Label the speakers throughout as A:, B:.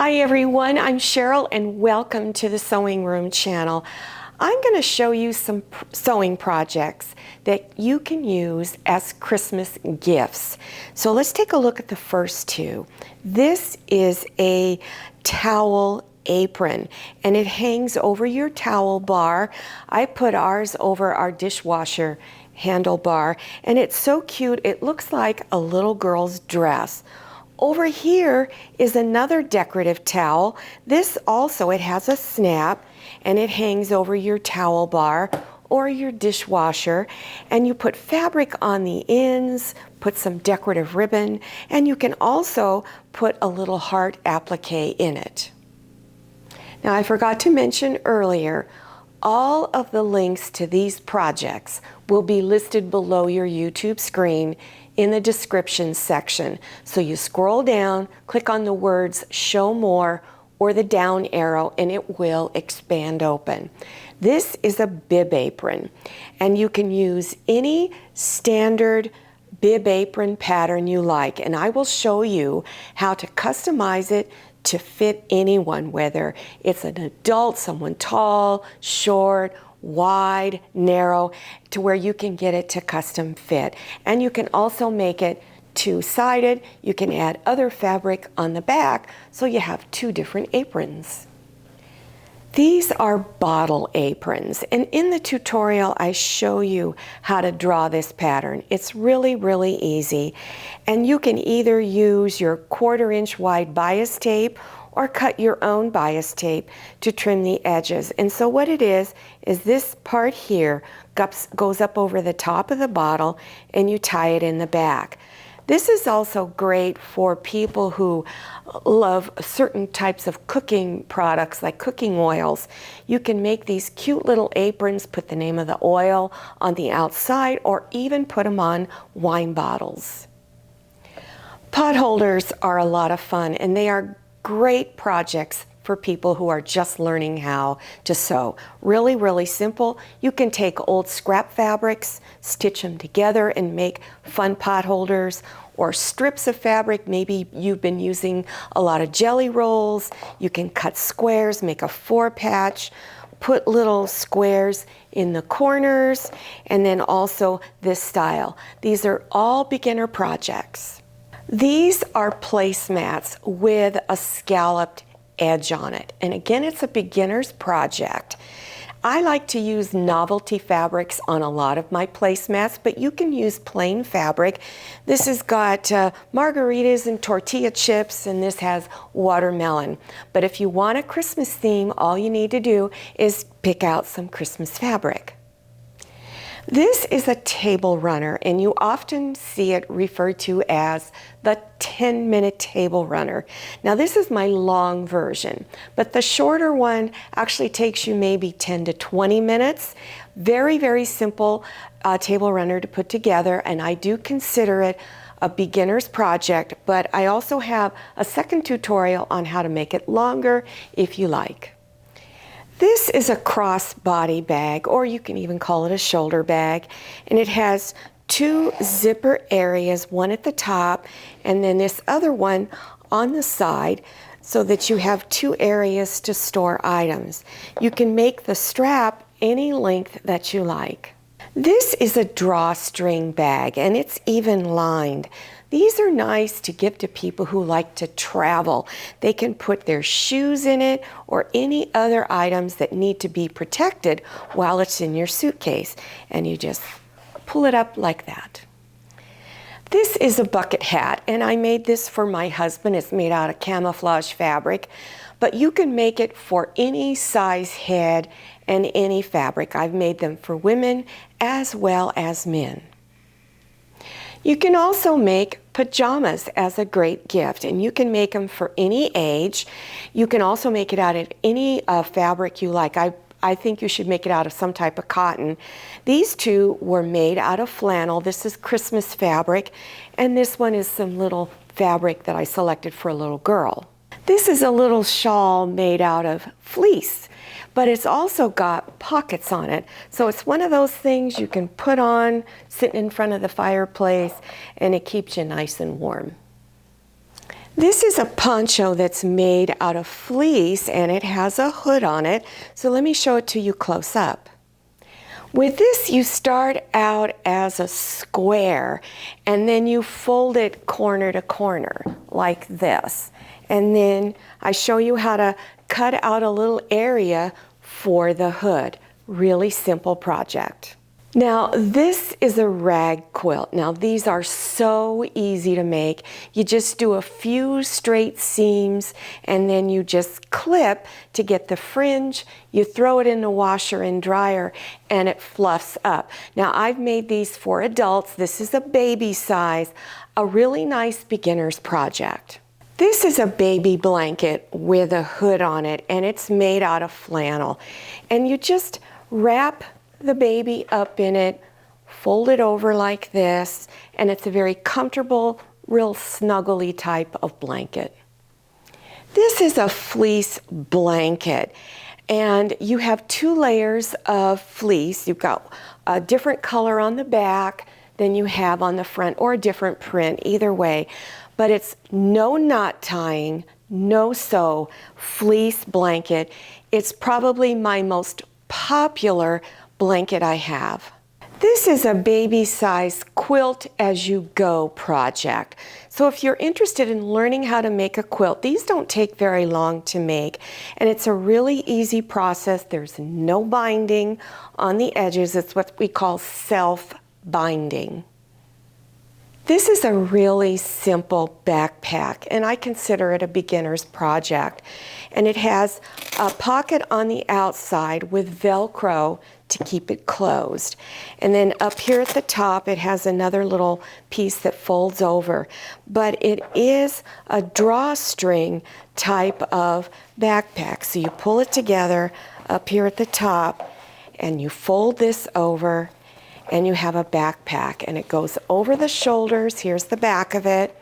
A: Hi everyone, I'm Cheryl and welcome to the Sewing Room channel. I'm going to show you some sewing projects that you can use as Christmas gifts. So let's take a look at the first two. This is a towel apron and it hangs over your towel bar. I put ours over our dishwasher handlebar and it's so cute. It looks like a little girl's dress. Over here is another decorative towel. This also, it has a snap and it hangs over your towel bar or your dishwasher, and you put fabric on the ends, put some decorative ribbon, and you can also put a little heart applique in it. Now I forgot to mention earlier, all of the links to these projects will be listed below your YouTube screen in the description section. So you scroll down, click on the words show more or the down arrow and it will expand open. This is a bib apron and you can use any standard bib apron pattern you like, and I will show you how to customize it to fit anyone, whether it's an adult, someone tall, short, wide, narrow, to where you can get it to custom fit. And you can also make it two-sided. You can add other fabric on the back so you have two different aprons. These are bottle aprons, and in the tutorial I show you how to draw this pattern. It's really, really easy, and you can either use your 1/4 inch wide bias tape or cut your own bias tape to trim the edges. And so what it is this part here goes up over the top of the bottle and you tie it in the back. This is also great for people who love certain types of cooking products like cooking oils. You can make these cute little aprons, put the name of the oil on the outside, or even put them on wine bottles. Pot holders are a lot of fun and they are great projects for people who are just learning how to sew. Really, really simple. You can take old scrap fabrics, stitch them together and make fun pot holders, or strips of fabric. Maybe you've been using a lot of jelly rolls. You can cut squares, make a 4-patch, put little squares in the corners, and then also this style. These are all beginner projects. These are placemats with a scalloped edge on it. And again, it's a beginner's project. I like to use novelty fabrics on a lot of my placemats, but you can use plain fabric. This has got margaritas and tortilla chips, and this has watermelon. But if you want a Christmas theme, all you need to do is pick out some Christmas fabric. This is a table runner, and you often see it referred to as the 10-minute table runner. Now this is my long version, but the shorter one actually takes you maybe 10 to 20 minutes. Very, very simple table runner to put together, and I do consider it a beginner's project, but I also have a second tutorial on how to make it longer if you like. This is a crossbody bag, or you can even call it a shoulder bag, and it has 2 zipper areas, one at the top and then this other one on the side, so that you have 2 areas to store items. You can make the strap any length that you like. This is a drawstring bag and it's even lined. These are nice to give to people who like to travel. They can put their shoes in it or any other items that need to be protected while it's in your suitcase. And you just pull it up like that. This is a bucket hat, and I made this for my husband. It's made out of camouflage fabric, but you can make it for any size head and any fabric. I've made them for women as well as men. You can also make pajamas as a great gift, and you can make them for any age. You can also make it out of any fabric you like. I think you should make it out of some type of cotton. These two were made out of flannel. This is Christmas fabric, and this one is some little fabric that I selected for a little girl. This is a little shawl made out of fleece, but it's also got pockets on it. So it's one of those things you can put on sitting in front of the fireplace and it keeps you nice and warm. This is a poncho that's made out of fleece and it has a hood on it. So let me show it to you close up. With this, you start out as a square and then you fold it corner to corner like this. And then I show you how to cut out a little area for the hood. Really simple project. Now this is a rag quilt. Now these are so easy to make. You just do a few straight seams and then you just clip to get the fringe. You throw it in the washer and dryer and it fluffs up. Now I've made these for adults. This is a baby size, a really nice beginner's project. This is a baby blanket with a hood on it and it's made out of flannel. And you just wrap the baby up in it, fold it over like this, and it's a very comfortable, real snuggly type of blanket. This is a fleece blanket, and you have 2 layers of fleece. You've got a different color on the back than you have on the front, or a different print, either way. But it's no knot tying, no sew, fleece blanket. It's probably my most popular blanket I have. This is a baby size quilt as you go project. So if you're interested in learning how to make a quilt, these don't take very long to make, and it's a really easy process. There's no binding on the edges. It's what we call self-binding. This is a really simple backpack, and I consider it a beginner's project. And it has a pocket on the outside with Velcro to keep it closed. And then up here at the top, it has another little piece that folds over. But it is a drawstring type of backpack. So you pull it together up here at the top, and you fold this over, and you have a backpack, and it goes over the shoulders. Here's the back of it,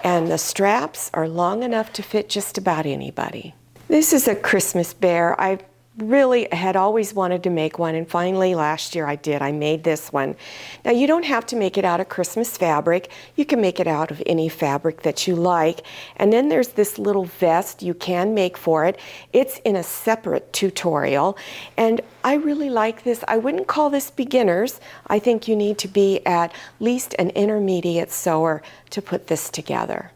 A: and the straps are long enough to fit just about anybody. This is a Christmas bear. I really had always wanted to make one, and finally last year I did. I made this one. Now you don't have to make it out of Christmas fabric. You can make it out of any fabric that you like. And then there's this little vest you can make for it. It's in a separate tutorial, and I really like this. I wouldn't call this beginners. I think you need to be at least an intermediate sewer to put this together.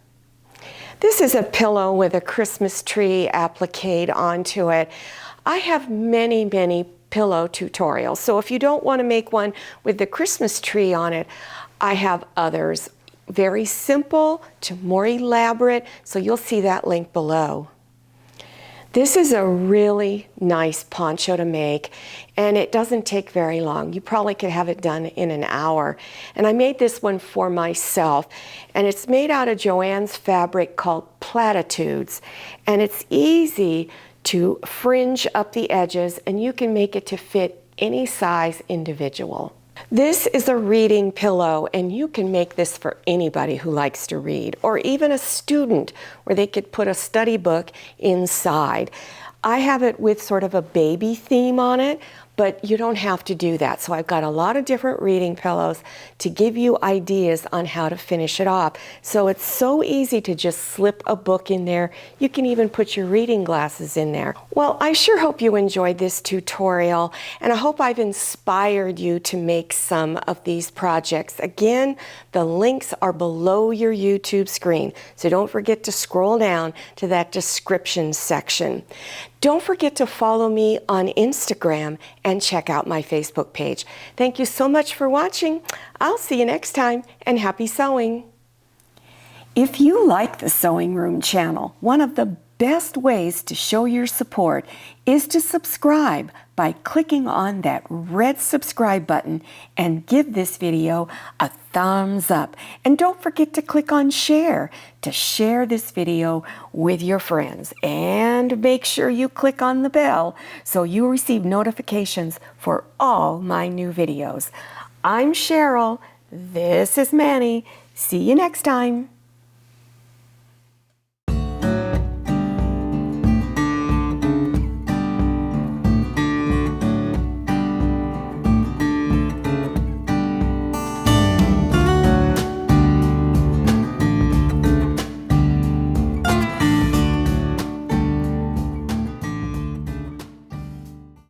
A: This is a pillow with a Christmas tree appliqued onto it. I have many, many pillow tutorials. So if you don't want to make one with the Christmas tree on it, I have others. Very simple to more elaborate, so you'll see that link below. This is a really nice poncho to make, and it doesn't take very long. You probably could have it done in an hour. And I made this one for myself, and it's made out of Joann's fabric called Platitudes, and it's easy to fringe up the edges, and you can make it to fit any size individual. This is a reading pillow, and you can make this for anybody who likes to read, or even a student where they could put a study book inside. I have it with sort of a baby theme on it, but you don't have to do that. So I've got a lot of different reading pillows to give you ideas on how to finish it off. So it's so easy to just slip a book in there. You can even put your reading glasses in there. Well, I sure hope you enjoyed this tutorial, and I hope I've inspired you to make some of these projects. Again, the links are below your YouTube screen, so don't forget to scroll down to that description section. Don't forget to follow me on Instagram and check out my Facebook page. Thank you so much for watching. I'll see you next time, and happy sewing. If you like the Sewing Room channel, one of the best ways to show your support is to subscribe by clicking on that red subscribe button and give this video a thumbs up. And don't forget to click on share to share this video with your friends. And make sure you click on the bell so you receive notifications for all my new videos. I'm Cheryl. This is Manny. See you next time.